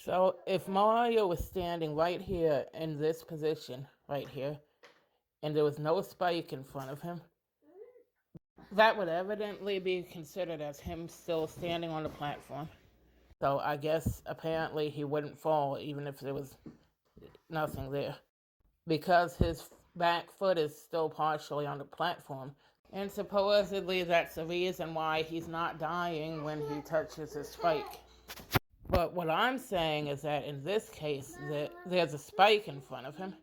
So if Mario was standing right here in this position, right here, and there was no spike in front of him, that would evidently be considered as him still standing on the platform. So I guess apparently he wouldn't fall even if there was nothing there, because his back foot is still partially on the platform. And supposedly that's the reason why he's not dying when he touches his spike. But what I'm saying is that in this case, there's a spike in front of him,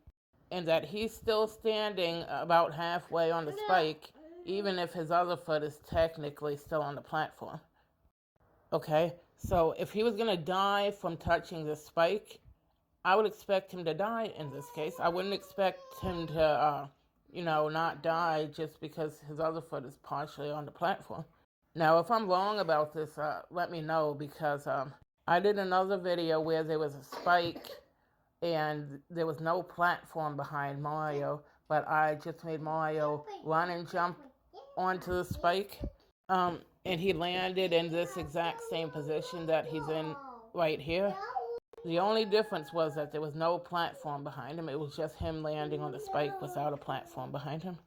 and that he's still standing about halfway on the spike, even if his other foot is technically still on the platform. Okay, so if he was going to die from touching the spike, I would expect him to die in this case. I wouldn't expect him to, not die just because his other foot is partially on the platform. Now, if I'm wrong about this, let me know, because I did another video where there was a spike and there was no platform behind Mario, but I just made Mario run and jump onto the spike, and he landed in this exact same position that he's in right here. The only difference was that there was no platform behind him. It was just him landing on the spike without a platform behind him.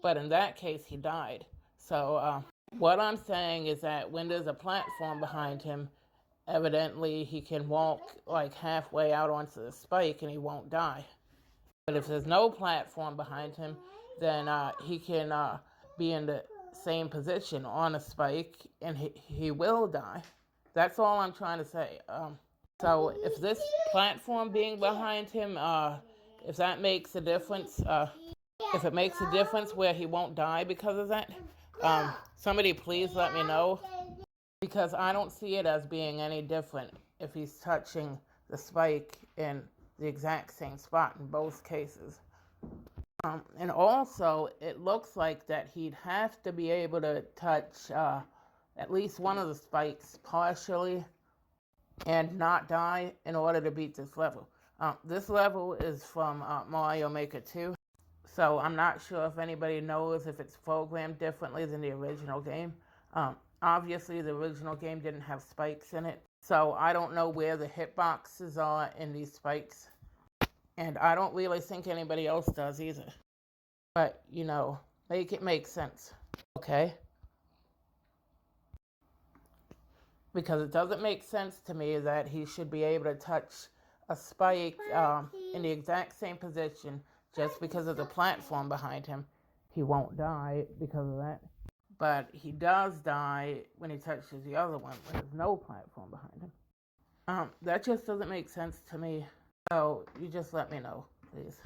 But in that case, he died. So what I'm saying is that when there's a platform behind him, evidently he can walk like halfway out onto the spike and he won't die. But if there's no platform behind him, then he can be in the same position on a spike and he will die. That's all I'm trying to say. So if this platform being behind him, if that makes a difference, if it makes a difference where he won't die because of that, somebody please let me know, because I don't see it as being any different if he's touching the spike in the exact same spot in both cases. And also, it looks like that he'd have to be able to touch at least one of the spikes partially and not die in order to beat this level. This level is from Mario Maker 2, so I'm not sure if anybody knows if it's programmed differently than the original game. Obviously, the original game didn't have spikes in it, so I don't know where the hitboxes are in these spikes, and I don't really think anybody else does either. But, make it make sense, okay? Because it doesn't make sense to me that he should be able to touch a spike in the exact same position just because of the platform behind him. He won't die because of that. But he does die when he touches the other one when there's no platform behind him. That just doesn't make sense to me. So you just let me know, please.